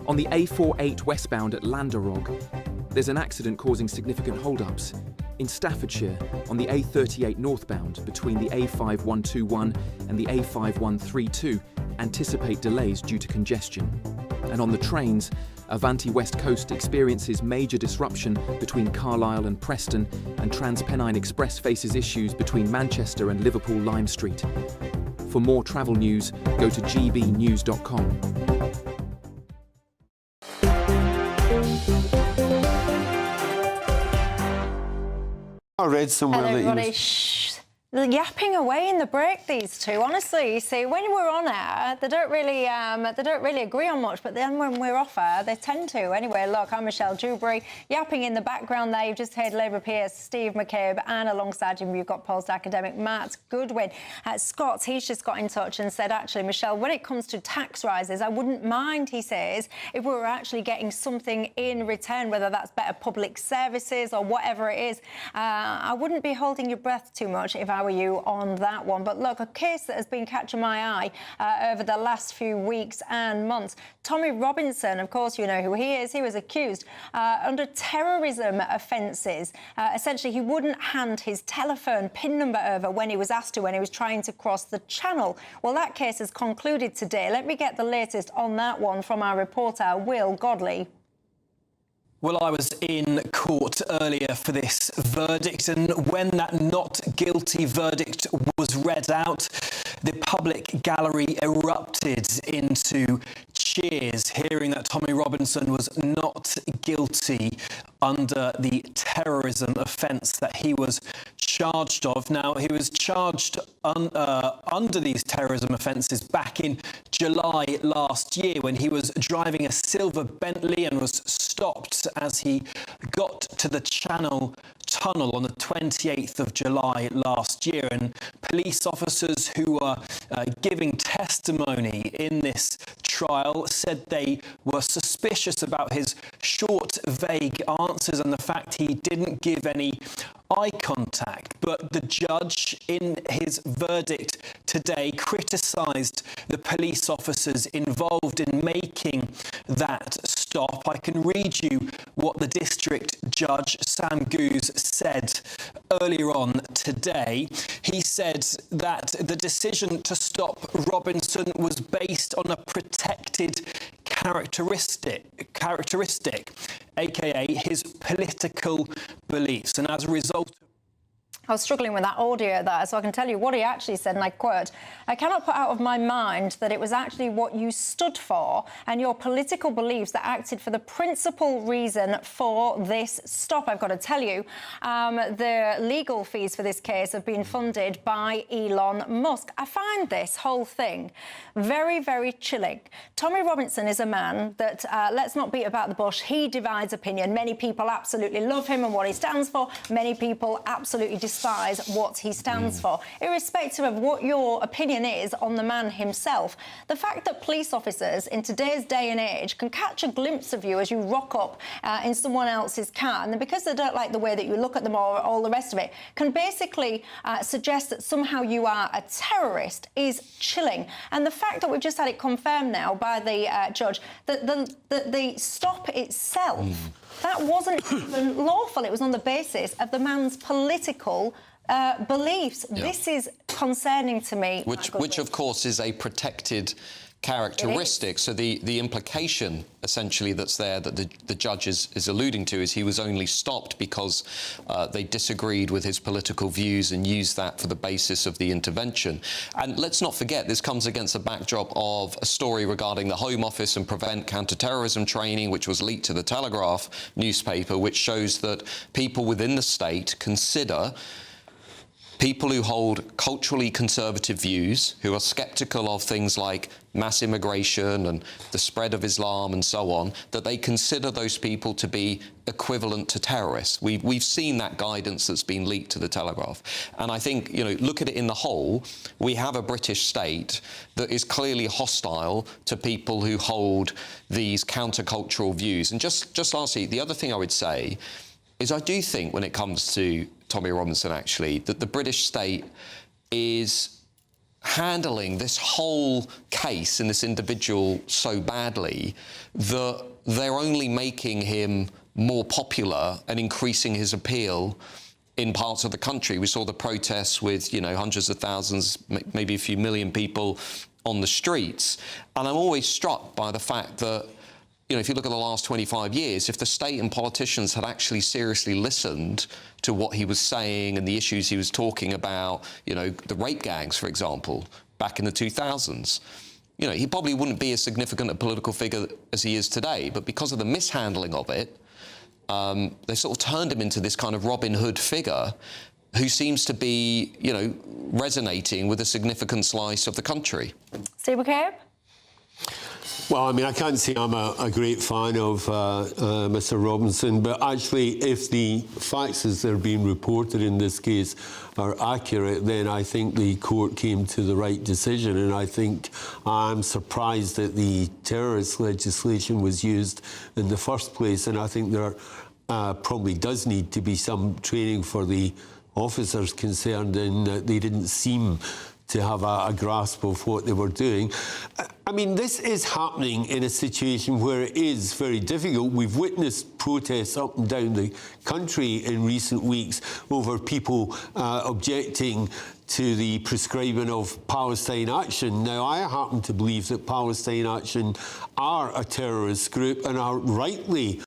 On the A48 westbound at Landerog, there's an accident causing significant hold-ups. In Staffordshire, on the A38 northbound between the A5121 and the A5132, anticipate delays due to congestion. And on the trains, Avanti West Coast experiences major disruption between Carlisle and Preston, and TransPennine Express faces issues between Manchester and Liverpool Lime Street. For more travel news, go to gbnews.com. I read somewhere that Everybody, they're yapping away in the break, these two. Honestly, you see, when we're on air, they don't really agree on much, but then when we're off air, they tend to. Anyway, look, I'm Michelle Dewberry, yapping in the background there. You've just heard Labour PS Steve McCabe, and alongside him, you've got Post academic Matt Goodwin. Scott, he's just got in touch and said, actually, Michelle, when it comes to tax rises, I wouldn't mind, he says, if we were actually getting something in return, whether that's better public services or whatever it is. I wouldn't be holding your breath too much if I were you on that one. But look, a case that has been catching my eye over the last few weeks and months. Tommy Robinson, of course, you know who he is. He was accused under terrorism offences. Essentially, he wouldn't hand his telephone PIN number over when he was asked to, when he was trying to cross the channel. Well, that case has concluded today. Let me get the latest on that one from our reporter, Will Godley. Well, I was in court earlier for this verdict, and when that not guilty verdict was read out, the public gallery erupted into cheers, hearing that Tommy Robinson was not guilty under the terrorism offence that he was charged of. Now, he was charged under these terrorism offences back in July last year, when he was driving a silver Bentley and was stopped as he got to the Channel Tunnel on the 28th of July last year. And police officers who were giving testimony in this trial said they were suspicious about his short, vague answers and the fact he didn't give any eye contact. But the judge, in his verdict today, criticised the police officers involved in making that stop. I can read you what the district judge, Sam Goose, said earlier on today. He said that the decision to stop Robinson was based on a protected characteristic, aka his political beliefs, and as a result, I was struggling with that audio there, so I can tell you what he actually said, and I quote, "I cannot put out of my mind that it was actually what you stood for and your political beliefs that acted for the principal reason for this stop." I've got to tell you, the legal fees for this case have been funded by Elon Musk. I find this whole thing very, very chilling. Tommy Robinson is a man that, let's not beat about the bush, he divides opinion. Many people absolutely love him and what he stands for. Many people absolutely despise what he stands for. Irrespective of what your opinion is on the man himself, the fact that police officers in today's day and age can catch a glimpse of you as you rock up in someone else's car, and then because they don't like the way that you look at them or all the rest of it, can basically suggest that somehow you are a terrorist is chilling. And the fact that we've just had it confirmed now by the judge that the stop itself, that wasn't even lawful. It was on the basis of the man's political beliefs. Yeah. This is concerning to me. Which of course, is a protected characteristic. So the implication, essentially, that's there, that the judge is alluding to, is he was only stopped because they disagreed with his political views and used that for the basis of the intervention. And let's not forget, this comes against a backdrop of a story regarding the Home Office and Prevent counter-terrorism training, which was leaked to the Telegraph newspaper, which shows that people within the state consider people who hold culturally conservative views, who are sceptical of things like mass immigration and the spread of Islam and so on, that they consider those people to be equivalent to terrorists. We've seen that guidance that's been leaked to the Telegraph. And I think, you know, look at it in the whole, we have a British state that is clearly hostile to people who hold these countercultural views. And just lastly, the other thing I would say is I do think when it comes to Tommy Robinson, actually, that the British state is handling this whole case and this individual so badly that they're only making him more popular and increasing his appeal in parts of the country. We saw the protests with, you know, hundreds of thousands, maybe a few million people on the streets. And I'm always struck by the fact that, you know, if you look at the last 25 years, if the state and politicians had actually seriously listened to what he was saying and the issues he was talking about, you know, the rape gangs, for example, back in the 2000s, you know, he probably wouldn't be as significant a political figure as he is today. But because of the mishandling of it, they sort of turned him into this kind of Robin Hood figure who seems to be, you know, resonating with a significant slice of the country. Steve McCabe? Well, I mean, I can't say I'm a great fan of Mr. Robinson, but actually, if the facts as they're being reported in this case are accurate, then I think the court came to the right decision. And I think I'm surprised that the terrorist legislation was used in the first place. And I think there probably does need to be some training for the officers concerned in that they didn't seem to have a grasp of what they were doing. I mean, this is happening in a situation where it is very difficult. We've witnessed protests up and down the country in recent weeks over people objecting to the prescribing of Palestine Action. Now, I happen to believe that Palestine Action are a terrorist group and are rightly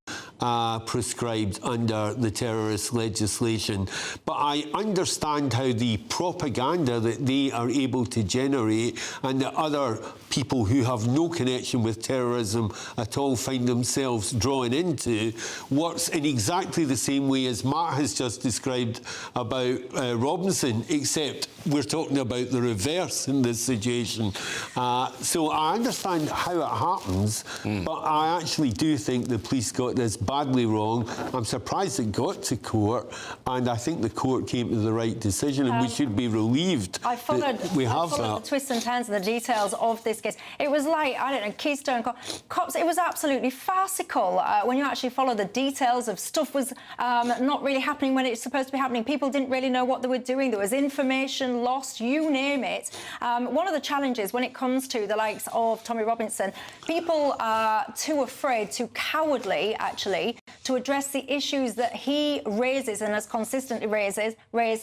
prescribed under the terrorist legislation. But I understand how the propaganda that they are able to generate and that other people who have no connection with terrorism at all find themselves drawn into works in exactly the same way as Matt has just described about Robinson, except we're talking about the reverse in this situation. So I understand how it happens, but I actually do think the police got this badly wrong. I'm surprised it got to court, and I think the court came to the right decision, and we should be relieved that we have that. The twists and turns and the details of this case. It was like, I don't know, Keystone Cops. It was absolutely farcical when you actually follow the details of stuff was not really happening when it's supposed to be happening. People didn't really know what they were doing. There was information lost, you name it. One of the challenges when it comes to the likes of Tommy Robinson, people are too afraid, too cowardly, actually, to address the issues that he raises and has consistently raised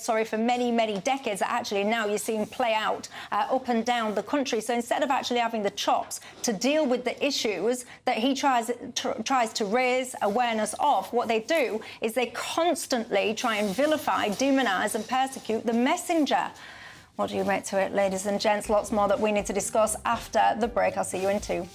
for many, many decades that actually now you see him play out up and down the country. So instead of actually having the chops to deal with the issues that he tries to raise awareness of, what they do is they constantly try and vilify, demonise and persecute the messenger. What do you make to it, ladies and gents? Lots more that we need to discuss after the break. I'll see you in 2.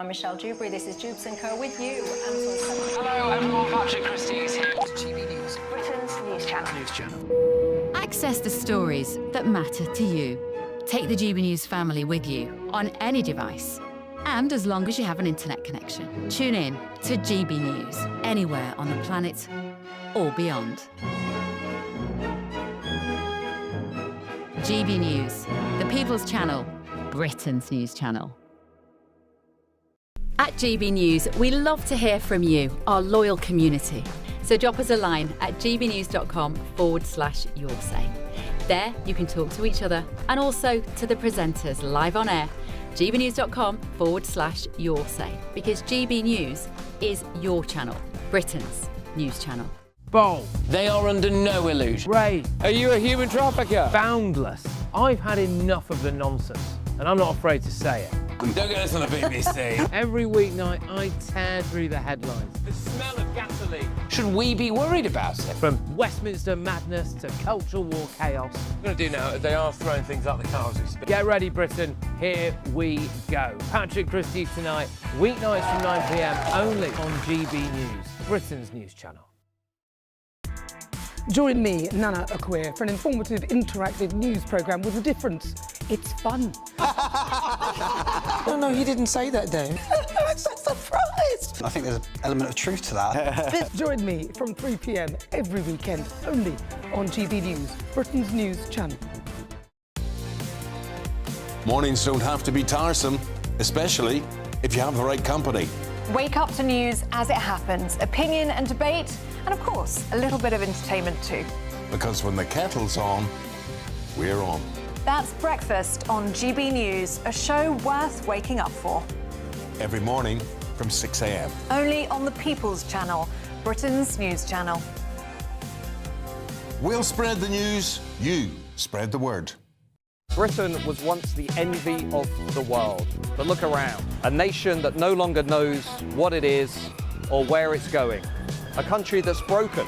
I'm Michelle Dewberry. This is Jubes and Co with you. Hello, everyone. Patrick Christie is here. GB News, Britain's news channel. Access the stories that matter to you. Take the GB News family with you on any device. And as long as you have an internet connection, tune in to GB News anywhere on the planet or beyond. GB News, the People's Channel, Britain's news channel. At GB News, we love to hear from you, our loyal community. So drop us a line at gbnews.com/yoursay. There you can talk to each other and also to the presenters live on air. gbnews.com/yoursay, because GB News is your channel, Britain's news channel. Bold. They are under no illusion. Ray. Are you a human trafficker? Boundless. I've had enough of the nonsense, and I'm not afraid to say it. Don't get this on the BBC. Every weeknight, I tear through the headlines. The smell of gasoline. Should we be worried about it? From Westminster madness to cultural war chaos. I'm going to do now, they are throwing things out the car as we speak. Get ready, Britain. Here we go. Patrick Christie's tonight, weeknights from 9 p.m, only on GB News, Britain's news channel. Join me, Nana Akweer, for an informative, interactive news programme with a difference. It's fun. No, you didn't say that, Dave. I'm so surprised. I think there's an element of truth to that. Join me from 3 p.m. every weekend, only on GB News, Britain's news channel. Mornings don't have to be tiresome, especially if you have the right company. Wake up to news as it happens, opinion and debate, and of course, a little bit of entertainment too. Because when the kettle's on, we're on. That's Breakfast on GB News, a show worth waking up for. Every morning from 6 a.m. Only on the People's Channel, Britain's news channel. We'll spread the news, you spread the word. Britain was once the envy of the world. But look around. A nation that no longer knows what it is or where it's going. A country that's broken.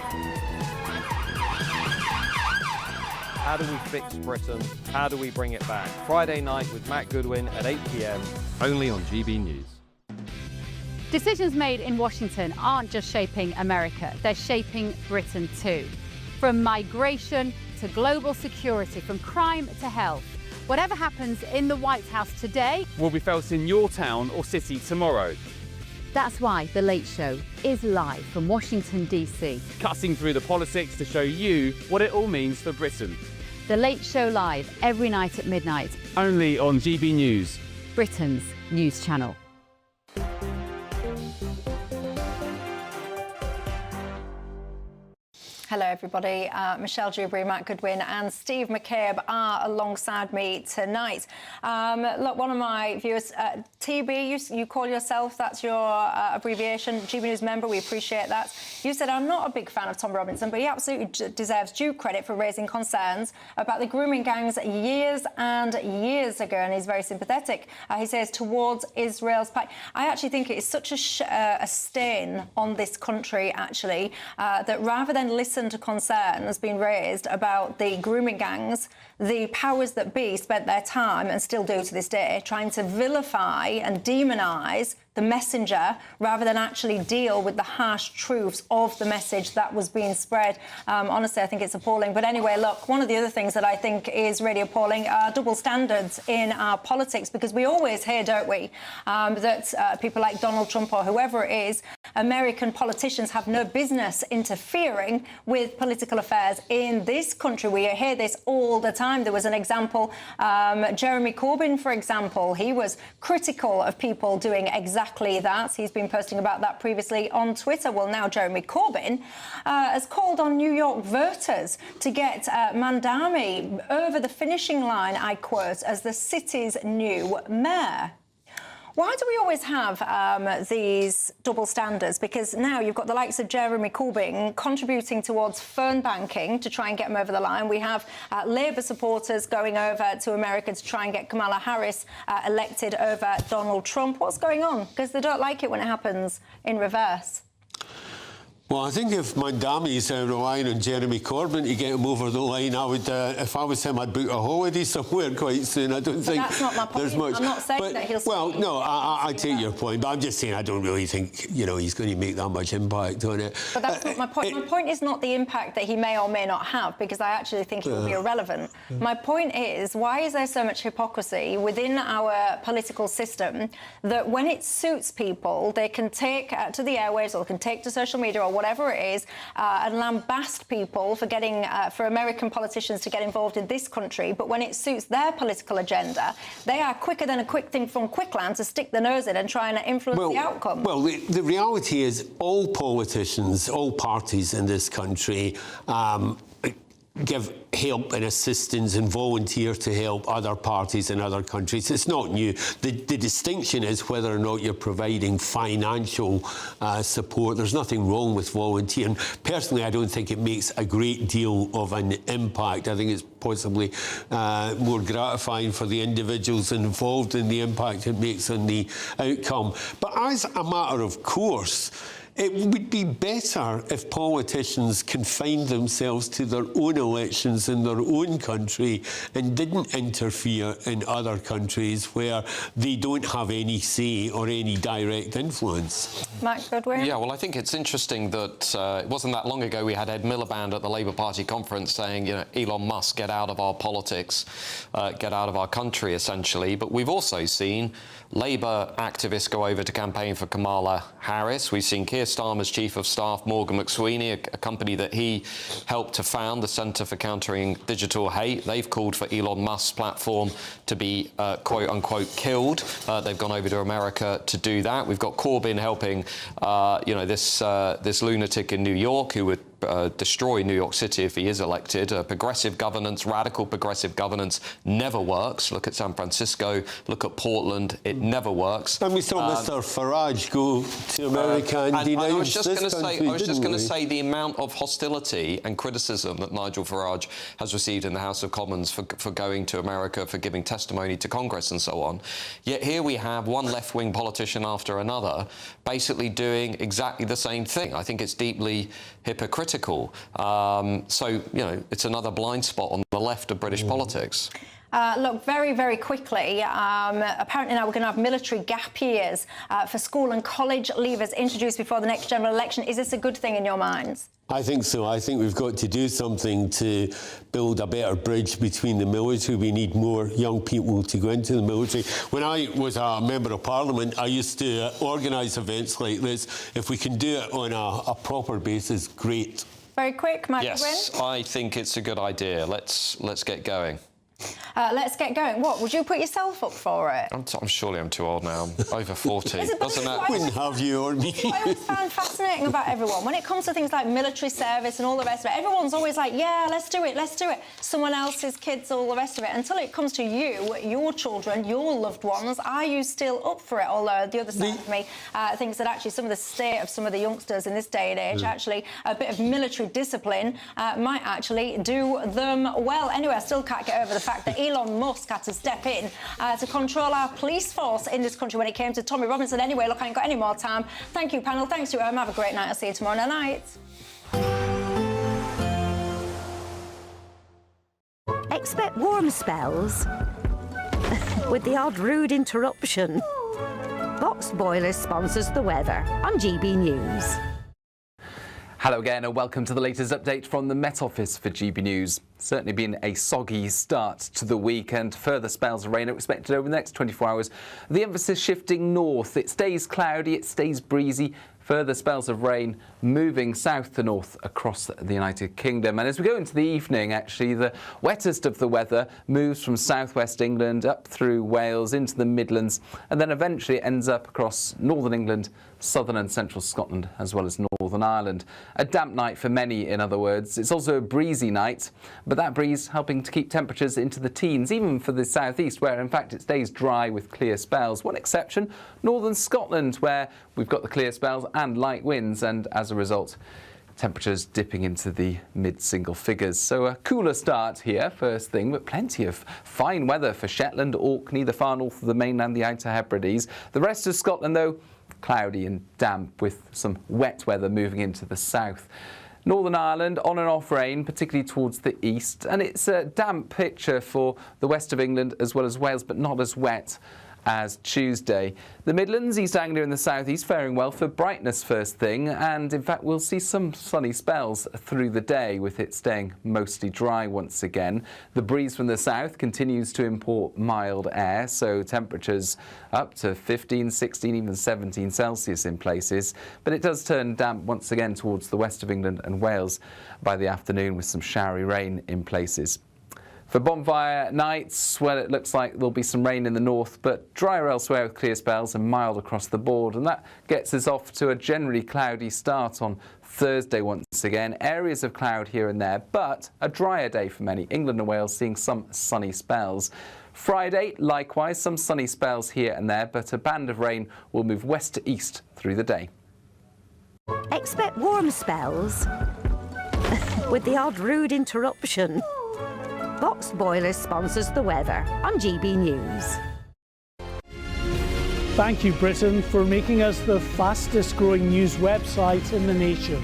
How do we fix Britain? How do we bring it back? Friday night with Matt Goodwin at 8 p.m, only on GB News. Decisions made in Washington aren't just shaping America, they're shaping Britain too. From migration to global security, from crime to health. Whatever happens in the White House today will be felt in your town or city tomorrow. That's why The Late Show is live from Washington, D.C. Cutting through the politics to show you what it all means for Britain. The Late Show live every night at midnight. Only on GB News, Britain's news channel. Hello, everybody. Michelle Dewberry, Matt Goodwin and Steve McCabe are alongside me tonight. Look, one of my viewers, TB, you call yourself, that's your abbreviation, GB News member, we appreciate that. You said, I'm not a big fan of Tom Robinson, but he absolutely deserves due credit for raising concerns about the grooming gangs years and years ago, and he's very sympathetic. He says, towards Israel's plight. I actually think it is such a stain on this country, actually, that rather than listen to concerns being raised about the grooming gangs, the powers that be spent their time, and still do to this day, trying to vilify and demonise the messenger rather than actually deal with the harsh truths of the message that was being spread. Honestly, I think it's appalling. But anyway, look, one of the other things that I think is really appalling are double standards in our politics, because we always hear, don't we, that people like Donald Trump or whoever it is, American politicians have no business interfering with political affairs in this country. We hear this all the time. There was an example, Jeremy Corbyn, for example, he was critical of people doing exactly that. He's been posting about that previously on Twitter. Well, now Jeremy Corbyn has called on New York voters to get Mandami over the finishing line, I quote, as the city's new mayor. Why do we always have these double standards? Because now you've got the likes of Jeremy Corbyn contributing towards phone banking to try and get him over the line. We have Labour supporters going over to America to try and get Kamala Harris elected over Donald Trump. What's going on? Because they don't like it when it happens in reverse. Well, I think if Mandami's relying on Jeremy Corbyn to get him over the line, I would, if I was him, I'd book a holiday somewhere quite soon. I don't think that's not my point. There's much. I'm not saying that he'll. Well, no, I take your point, but I'm just saying I don't really think he's going to make that much impact on it. But that's not my point. My point is not the impact that he may or may not have, because I actually think it will be irrelevant. My point is, why is there so much hypocrisy within our political system that when it suits people, they can take to the airwaves or can take to social media or whatever it is, and lambast people for getting for American politicians to get involved in this country, but when it suits their political agenda, they are quicker than a quick thing from Quickland to stick their nose in and try and influence the outcome. Well, the reality is all politicians, all parties in this country give help and assistance and volunteer to help other parties in other countries. It's not new. The distinction is whether or not you're providing financial support. There's nothing wrong with volunteering. Personally, I don't think it makes a great deal of an impact. I think it's possibly more gratifying for the individuals involved in the impact it makes on the outcome. But as a matter of course, it would be better if politicians confined themselves to their own elections in their own country and didn't interfere in other countries where they don't have any say or any direct influence. Matt Goodwin? Yeah, well, I think it's interesting that it wasn't that long ago we had Ed Miliband at the Labour Party conference saying, you know, Elon Musk, get out of our politics, get out of our country, essentially. But we've also seen Labour activists go over to campaign for Kamala Harris. We've seen Keir Starmer's Chief of Staff, Morgan McSweeney, a company that he helped to found, the Centre for Countering Digital Hate. They've called for Elon Musk's platform to be, quote-unquote, killed. They've gone over to America to do that. We've got Corbyn helping, this lunatic in New York who would destroy New York City if he is elected. Progressive governance, radical progressive governance never works. Look at San Francisco, look at Portland, it never works. And we saw Mr Farage go to America and denounce I was just going to this say the amount of hostility and criticism that Nigel Farage has received in the House of Commons for going to America, for giving testimony to Congress and so on. Yet here we have one left-wing politician after another basically doing exactly the same thing. I think it's deeply hypocritical. So, you know, it's another blind spot on the left of British politics. Look, very, very quickly, apparently now we're going to have military gap years for school and college leavers introduced before the next general election. Is this a good thing in your minds? I think so. I think we've got to do something to build a better bridge between the military. We need more young people to go into the military. When I was a Member of Parliament, I used to organise events like this. If we can do it on a proper basis, great. Very quick, Michael Yes, Gwynne? I think it's a good idea. Let's get going. Let's get going. What, would you put yourself up for it? I'm surely I'm too old now. I'm over 40. Doesn't that... Wouldn't have you or me. What I always found fascinating about everyone, when it comes to things like military service and all the rest of it, everyone's always like, yeah, let's do it, let's do it. Someone else's kids, all the rest of it. Until it comes to you, your children, your loved ones, are you still up for it? Although the other side of me thinks that actually some of the state of some of the youngsters in this day and age, actually a bit of military discipline might actually do them well. Anyway, I still can't get over the fact that Elon Musk had to step in to control our police force in this country when it came to Tommy Robinson. Anyway, look, I ain't got any more time. Thank you, panel. Thanks to have a great night. I'll see you tomorrow night. Expect warm spells with the odd rude interruption. Box Boilers sponsors the weather on GB News. Hello again and welcome to the latest update from the Met Office for GB News. Certainly been a soggy start to the week and further spells of rain are expected over the next 24 hours. The emphasis shifting north. It stays cloudy, it stays breezy. Further spells of rain moving south to north across the United Kingdom. And as we go into the evening, actually, the wettest of the weather moves from southwest England up through Wales into the Midlands and then eventually ends up across northern England, southern and central Scotland, as well as Northern Ireland. A damp night for many, in other words. It's also a breezy night, but that breeze helping to keep temperatures into the teens, even for the southeast, where in fact it stays dry with clear spells. One exception, northern Scotland, where we've got the clear spells and light winds, and as a result, temperatures dipping into the mid-single figures. So a cooler start here, first thing, but plenty of fine weather for Shetland, Orkney, the far north of the mainland, the Outer Hebrides. The rest of Scotland, though, cloudy and damp with some wet weather moving into the south. Northern Ireland, on and off rain, particularly towards the east, and it's a damp picture for the west of England as well as Wales, but not as wet as Tuesday. The Midlands, East Anglia and the South East faring well for brightness first thing, and in fact we'll see some sunny spells through the day with it staying mostly dry once again. The breeze from the south continues to import mild air, so temperatures up to 15, 16, even 17 Celsius in places, but it does turn damp once again towards the west of England and Wales by the afternoon with some showery rain in places. For bonfire nights, well, it looks like there'll be some rain in the north, but drier elsewhere with clear spells and mild across the board. And that gets us off to a generally cloudy start on Thursday once again. Areas of cloud here and there, but a drier day for many. England and Wales seeing some sunny spells. Friday, likewise, some sunny spells here and there, but a band of rain will move west to east through the day. Expect warm spells with the odd rude interruption. Box Boilers sponsors the weather on GB News. Thank you, Britain, for making us the fastest growing news website in the nation.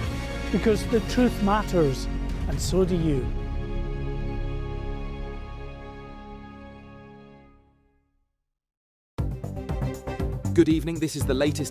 Because the truth matters, and so do you. Good evening, this is the latest